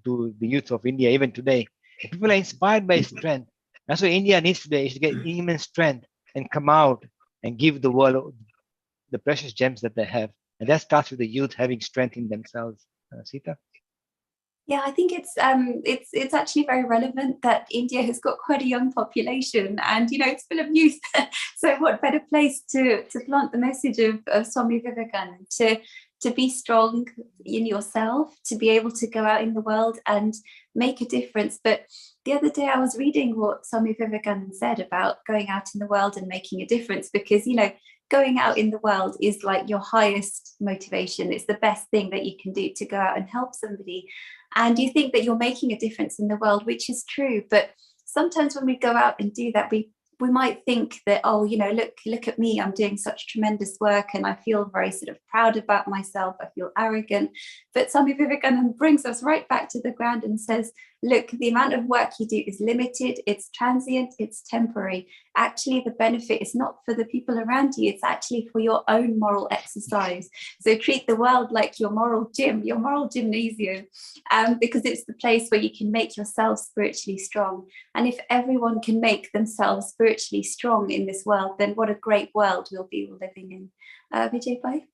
[SPEAKER 5] the youth of India, even today. And people are inspired by his strength. That's what India needs today, is to get immense strength and come out and give the world the precious gems that they have. And that starts with the youth having strength in themselves. Sita?
[SPEAKER 4] Yeah, I think it's actually very relevant that India has got quite a young population, and it's full of youth. So what better place to plant the message of Swami Vivekananda, to be strong in yourself, to be able to go out in the world and make a difference. But the other day I was reading what Swami Vivekananda said about going out in the world and making a difference, because going out in the world is like your highest motivation. It's the best thing that you can do, to go out and help somebody. And you think that you're making a difference in the world, which is true. But sometimes when we go out and do that, we might think that, oh, you know, look at me, I'm doing such tremendous work and I feel very sort of proud about myself, I feel arrogant. But Swami Vivekananda brings us right back to the ground and says, look, the amount of work you do is limited, it's transient, it's temporary. Actually, the benefit is not for the people around you, it's actually for your own moral exercise. So treat the world like your moral gym, your moral gymnasium, because it's the place where you can make yourself spiritually strong. And if everyone can make themselves spiritually strong in this world, then what a great world we'll be living in. Vijay Bhai?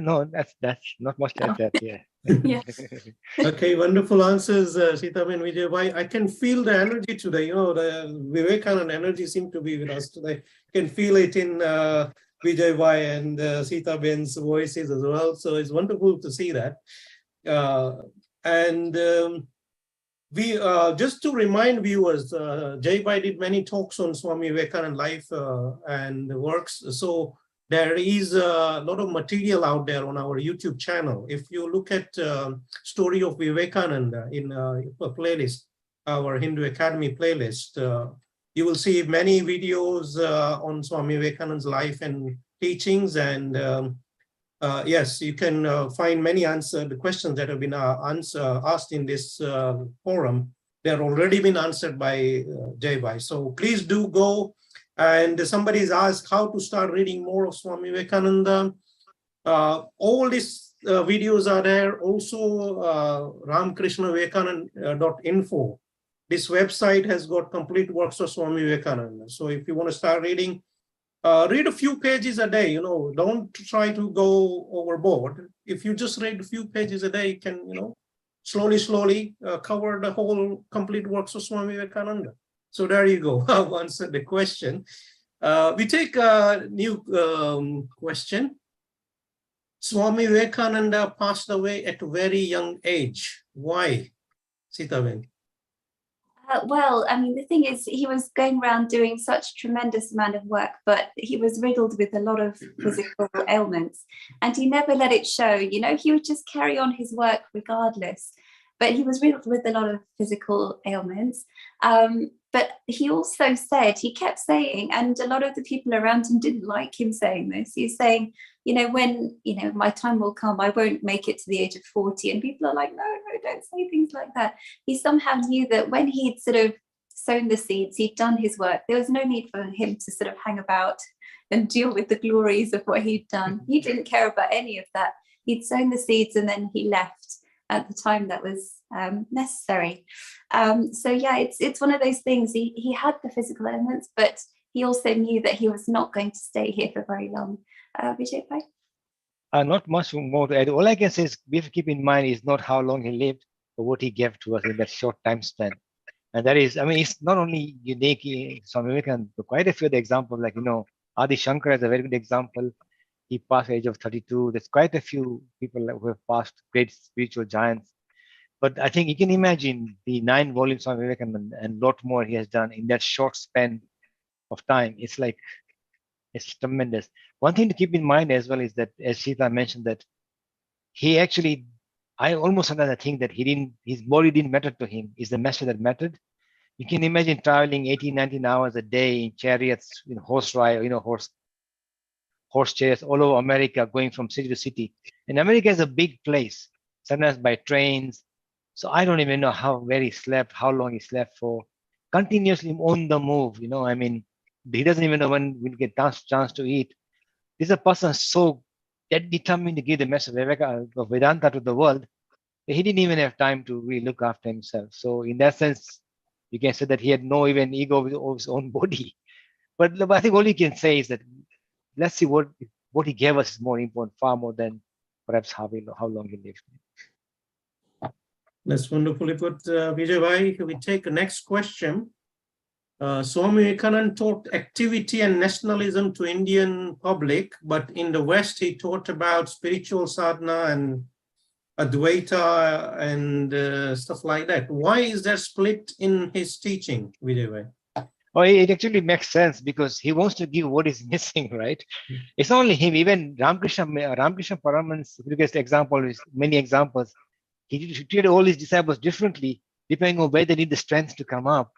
[SPEAKER 5] No, that's not much like that. Yeah.
[SPEAKER 4] Yeah.
[SPEAKER 3] Okay, wonderful answers, Sita and Vijay Bhai. I can feel the energy today. You know, the Vivekananda energy seems to be with us today. I can feel it in Vijay Bhai and Sita Ben's voices as well. So it's wonderful to see that. We just to remind viewers, Jai Bhai did many talks on Swami Vivekananda life and works. So there is a lot of material out there on our YouTube channel. If you look at Story of Vivekananda in a playlist, our Hindu Academy playlist, you will see many videos on Swami Vivekananda's life and teachings. And yes, you can find many the questions that have been asked in this forum. They're already been answered by Jai Bhai. So please do go. And somebody's asked how to start reading more of Swami Vivekananda. All these videos are there. Also, ramkrishnavivekananda.info. This website has got complete works of Swami Vivekananda. So if you want to start reading, read a few pages a day. You know, don't try to go overboard. If you just read a few pages a day, you can, you know, slowly cover the whole complete works of Swami Vivekananda. So there you go. I've answered the question. We take a new question. Swami Vivekananda passed away at a very young age. Why, Sitaben?
[SPEAKER 4] Well, I mean, the thing is, he was going around doing such tremendous amount of work, but he was riddled with a lot of physical ailments, and he never let it show. You know, he would just carry on his work regardless. But he was riddled with a lot of physical ailments. But he also said, he kept saying, and a lot of the people around him didn't like him saying this. He was saying, you know, when, you know, my time will come, I won't make it to the age of 40. And people are like, no, don't say things like that. He somehow knew that when he'd sort of sown the seeds, he'd done his work, there was no need for him to sort of hang about and deal with the glories of what he'd done. He didn't care about any of that. He'd sown the seeds and then he left at the time that was necessary. So yeah, it's one of those things. He had the physical elements, but he also knew that he was not going to stay here for very long. Vijay Bhai?
[SPEAKER 5] Not much more to add. All I can say is we have to keep in mind is not how long he lived, but what he gave to us in that short time span. And that is, I mean, it's not only unique in Swami Vivekananda, but quite a few of the examples, like, you know, Adi Shankara is a very good example. He passed the age of 32. There's quite a few people who have passed, great spiritual giants. But I think you can imagine the 9 volumes of Vivekananda and a lot more he has done in that short span of time. It's like, it's tremendous. One thing to keep in mind as well is that, as Sita mentioned, that he actually, I almost sometimes think that his body didn't matter to him. It's the message that mattered. You can imagine traveling 18, 19 hours a day in chariots, in horse ride, you know, horse chairs all over America, going from city to city. And America is a big place, sometimes by trains. So I don't even know where he slept, how long he slept for, continuously on the move. You know, I mean, he doesn't even know when we'll get chance to eat. This is a person so determined to give the message of Vedanta to the world, that he didn't even have time to really look after himself. So in that sense, you can say that he had no even ego of his own body. But I think all you can say is that let's see what he gave us is more important, far more than perhaps how long he lived.
[SPEAKER 3] That's wonderfully put, Vijay Bhai. We take the next question. Swami Vivekananda taught activity and nationalism to Indian public, but in the West, he taught about spiritual sadhana and Advaita and stuff like that. Why is there split in his teaching, Vijay Bhai?
[SPEAKER 5] Oh, it actually makes sense because he wants to give what is missing, right? It's not only him, even Ramakrishna Paramahansa, if you get the example, many examples, he treated all his disciples differently, depending on where they need the strength to come up.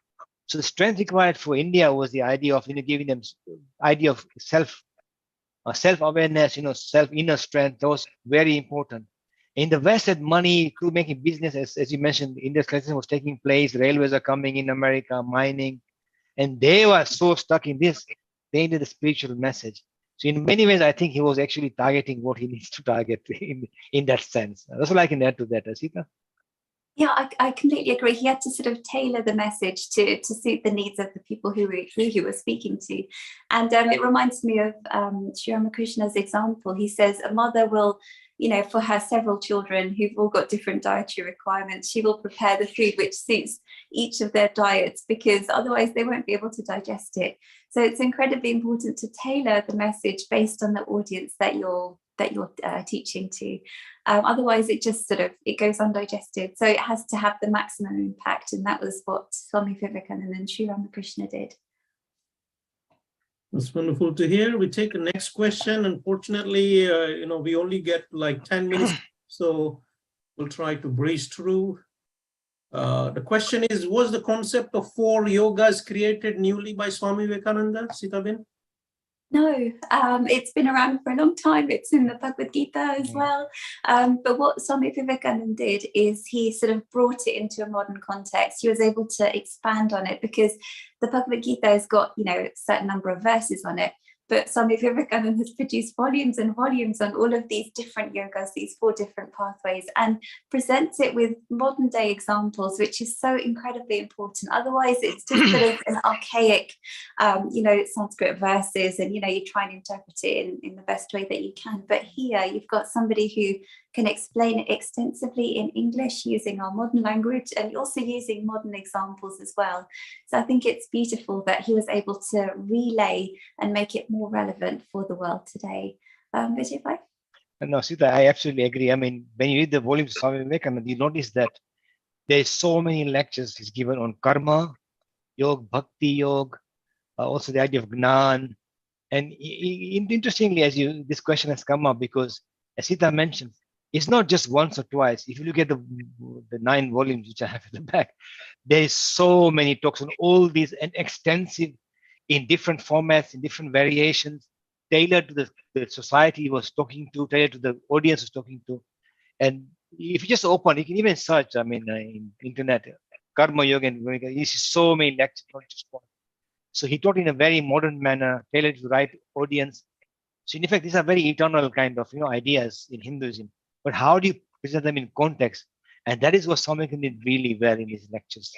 [SPEAKER 5] So the strength required for India was the idea of, giving them idea of self-awareness, self inner strength. That was very important. In the West, had money, crew making business, as you mentioned, industrialization was taking place, railways are coming in America, mining, and they were so stuck in this, they needed a spiritual message. So in many ways, I think he was actually targeting what he needs to target in that sense. That's all I can add to that, Asita.
[SPEAKER 4] Yeah, I completely agree. He had to sort of tailor the message to suit the needs of the people who he was speaking to. And it reminds me of Sri Ramakrishna's example. He says a mother will, for her several children who've all got different dietary requirements, she will prepare the food which suits each of their diets, because otherwise they won't be able to digest it. So it's incredibly important to tailor the message based on the audience that you're teaching to. Otherwise it just it goes undigested. So it has to have the maximum impact, and that was what Swami Vivekananda and Sri Ramakrishna did.
[SPEAKER 3] That's wonderful to hear. We take the next question. Unfortunately, we only get like 10 minutes, so we'll try to breeze through. The question is, was the concept of 4 yogas created newly by Swami Vivekananda, Sitaben?
[SPEAKER 4] No, it's been around for a long time. It's in the Bhagavad Gita as well. But what Swami Vivekananda did is he sort of brought it into a modern context. He was able to expand on it because the Bhagavad Gita has got, a certain number of verses on it. But Swami Vivekananda has produced volumes and volumes on all of these different yogas, these 4 different pathways, and presents it with modern day examples, which is so incredibly important. Otherwise, it's just sort of an archaic, Sanskrit verses, and, you try and interpret it in the best way that you can. But here you've got somebody who can explain it extensively in English using our modern language, and also using modern examples as well. So I think it's beautiful that he was able to relay and make it more relevant for the world today. Vijay Bhai?
[SPEAKER 5] No, Sita, I absolutely agree. I mean, when you read the volumes of Swami Vivekananda, you notice that there's so many lectures he's given on karma, yoga, bhakti yoga, also the idea of gnan. And interestingly, this question has come up because, as Sita mentioned, it's not just once or twice. If you look at the 9 volumes which I have at the back, there is so many talks on all these, and extensive in different formats, in different variations, tailored to the society he was talking to, tailored to the audience he was talking to. And if you just open, you can even search, in internet, Karma Yoga, and you see so many lectures, not just one. So he taught in a very modern manner, tailored to the right audience. So in fact, these are very eternal kind of ideas in Hinduism. But how do you present them in context? And that is what Swami did really well in his lectures.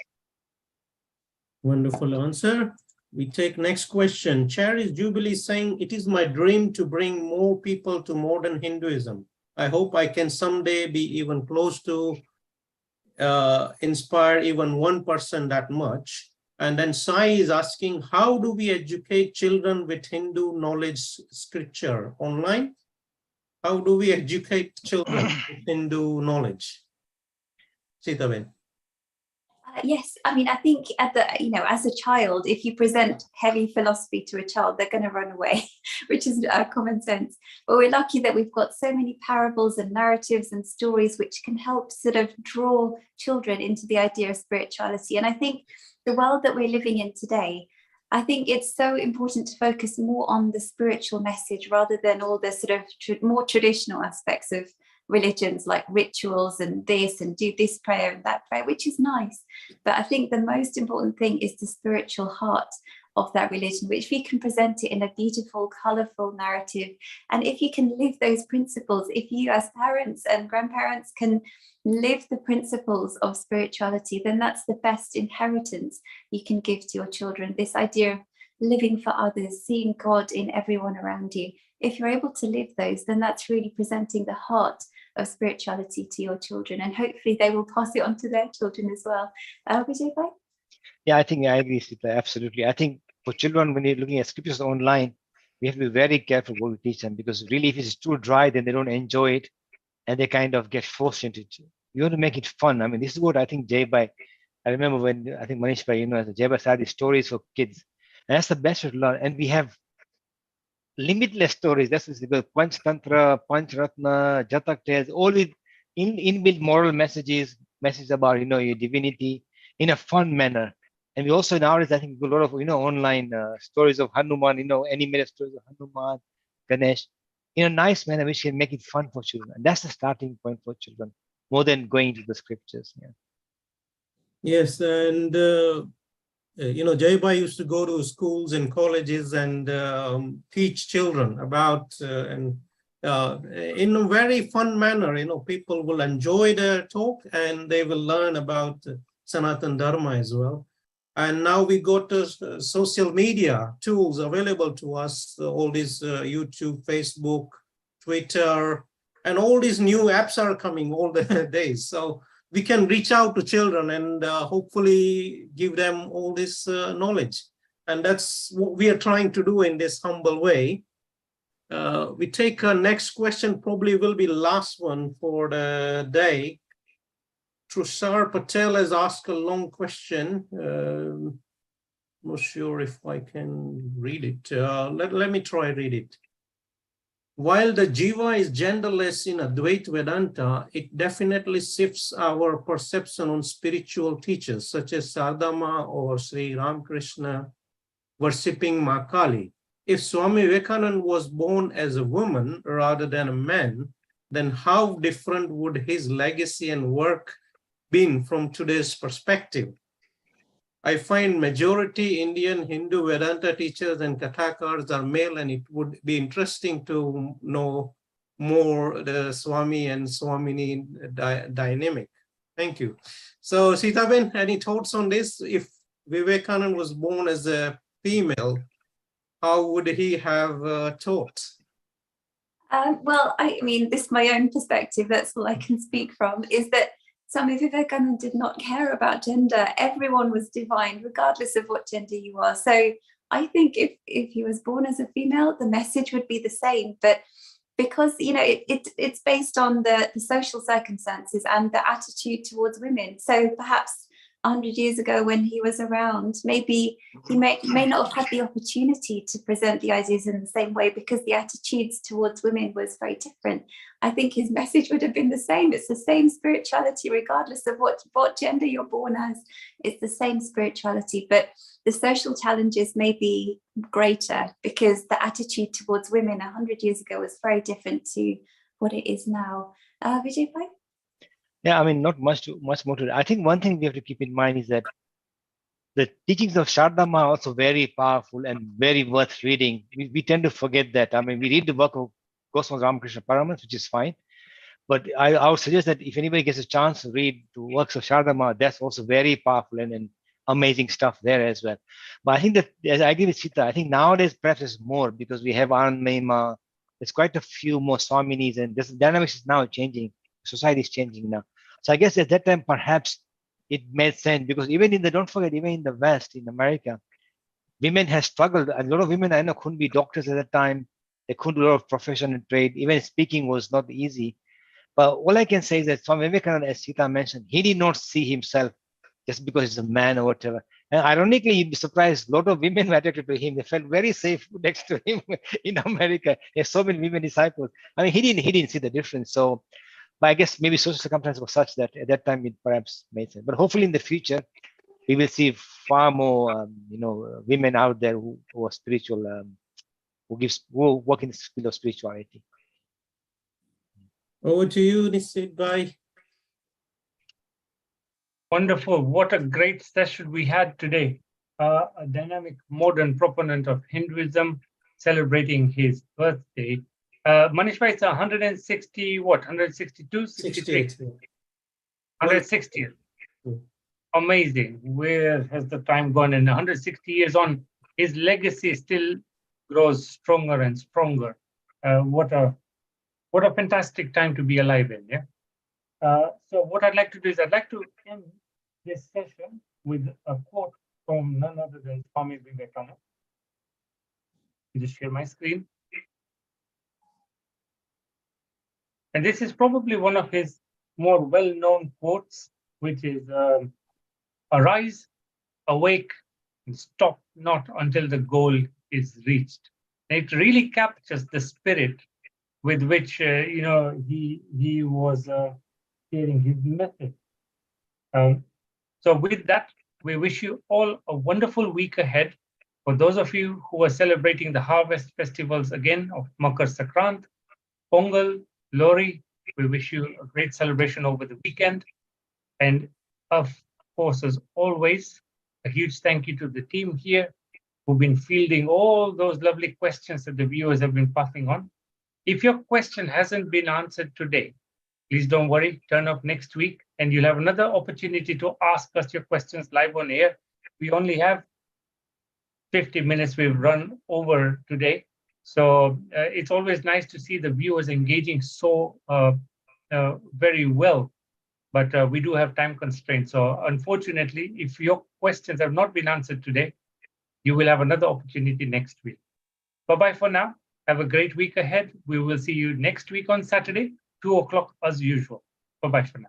[SPEAKER 3] Wonderful answer. We take next question. Charis Jubilee saying, it is my dream to bring more people to modern Hinduism. I hope I can someday be even close to inspire even one person that much. And then Sai is asking, how do we educate children with Hindu knowledge scripture online? How do we educate children with Hindu knowledge? Sitaben.
[SPEAKER 4] Yes, I think as a child, if you present heavy philosophy to a child, they're going to run away, which is common sense. But we're lucky that we've got so many parables and narratives and stories which can help sort of draw children into the idea of spirituality. And I think the world that we're living in today, I think it's so important to focus more on the spiritual message rather than all the sort of more traditional aspects of religions, like rituals and this, and do this prayer and that prayer, which is nice. But I think the most important thing is the spiritual heart of that religion, which we can present it in a beautiful, colorful narrative. And if you can live those principles, if you as parents and grandparents can live the principles of spirituality, then that's the best inheritance you can give to your children. This idea of living for others, seeing God in everyone around you. If you're able to live those, then that's really presenting the heart of spirituality to your children, and hopefully they will pass it on to their children as well. Vijay Bhai?
[SPEAKER 5] Yeah, I think I agree, Sita, absolutely. I think for children, when you're looking at scriptures online, we have to be very careful what we teach them, because really if it's too dry, then they don't enjoy it and they kind of get forced into it. You want to make it fun. This is what I think Jay Bhai I remember when I think Manish Bhai, as a Jaiba said, these stories for kids. And that's the best way to learn. And we have limitless stories. That's because Panch Tantra, Panch Ratna, Jatak Tales, all with inbuilt moral messages about your divinity in a fun manner. And we also nowadays I think a lot of online stories of Hanuman, animated stories of Hanuman, Ganesh, in a nice manner which can make it fun for children. And that's the starting point for children, more than going to the scriptures. Yeah.
[SPEAKER 3] Yes, and Jaibai used to go to schools and colleges and teach children about and in a very fun manner. People will enjoy the talk and they will learn about Sanatan Dharma as well. And now we got social media tools available to us, all these YouTube, Facebook, Twitter, and all these new apps are coming all the days. So we can reach out to children and hopefully give them all this knowledge. And that's what we are trying to do in this humble way. We take our next question, probably will be last one for the day. Trushar Patel has asked a long question. Not sure if I can read it. Let me try read it. While the Jiva is genderless in Advaita Vedanta, it definitely shifts our perception on spiritual teachers such as Sardama or Sri Ramakrishna worshipping Ma Kali. If Swami Vivekananda was born as a woman rather than a man, then how different would his legacy and work been from today's perspective? I find majority Indian Hindu Vedanta teachers and Kathakars are male, and it would be interesting to know more the Swami and Swamini dynamic. Thank you. So Sitaben, any thoughts on this? If Vivekananda was born as a female, how would he have taught?
[SPEAKER 4] Well, I mean, this is my own perspective. That's all I can speak from, is that Swami Vivekananda did not care about gender. Everyone was divine, regardless of what gender you are. So I think if he was born as a female, the message would be the same. But because, it's based on the social circumstances and the attitude towards women. So perhaps 100 years ago when he was around, maybe he may not have had the opportunity to present the ideas in the same way because the attitudes towards women was very different. I think his message would have been the same. It's the same spirituality, regardless of what gender you're born as. It's the same spirituality, but the social challenges may be greater because the attitude towards women 100 years ago was very different to what it is now. Vijay Bhai?
[SPEAKER 5] Yeah, I mean, not much more to it. I think one thing we have to keep in mind is that the teachings of Shardama are also very powerful and very worth reading. We tend to forget that. I mean, we read the work of Goswami Ramakrishna Paramahansa, which is fine. But I would suggest that if anybody gets a chance to read the works of Shardama, that's also very powerful and amazing stuff there as well. But I think that, as I agree with Sita, I think nowadays perhaps there's more because we have Anand Mahima, there's quite a few more Swaminis, and this dynamics is now changing. Society is changing now. So I guess at that time, perhaps it made sense because don't forget, even in the West, in America, women have struggled. A lot of women I know couldn't be doctors at that time. They couldn't do a lot of profession and trade. Even speaking was not easy. But all I can say is that Swami Vivekananda, as Sita mentioned, he did not see himself just because he's a man or whatever. And ironically, you'd be surprised, a lot of women were attracted to him. They felt very safe next to him in America. There's so many women disciples. I mean, he didn't see the difference. So, but I guess maybe social circumstances were such that at that time it perhaps made sense. But hopefully in the future, we will see far more, women out there who are spiritual, who work in the field of spirituality.
[SPEAKER 3] Over to you, Nisit Bhai.
[SPEAKER 1] Wonderful. What a great session we had today. A dynamic modern proponent of Hinduism celebrating his birthday. Manish Bhai, it's 160, what, 162? 63? 160. Amazing. Where has the time gone? And 160 years on, his legacy still grows stronger and stronger. What a fantastic time to be alive in, yeah? So what I'd like to do is I'd like to end this session with a quote from none other than Swami Vivekananda. I'll just share my screen. And this is probably one of his more well-known quotes, which is Arise, awake, and stop not until the goal is reached. And it really captures the spirit with which he was sharing his message. So with that, we wish you all a wonderful week ahead. For those of you who are celebrating the harvest festivals again of Makar Sankrant, Pongal, Lohri, we wish you a great celebration over the weekend. And of course, as always, a huge thank you to the team here who've been fielding all those lovely questions that the viewers have been passing on. If your question hasn't been answered today, please don't worry, turn up next week and you'll have another opportunity to ask us your questions live on air. We only have 50 minutes we've run over today. So it's always nice to see the viewers engaging so very well, but we do have time constraints. So unfortunately, if your questions have not been answered today, you will have another opportunity next week. Bye-bye for now. Have a great week ahead. We will see you next week on Saturday, 2 o'clock as usual. Bye-bye for now.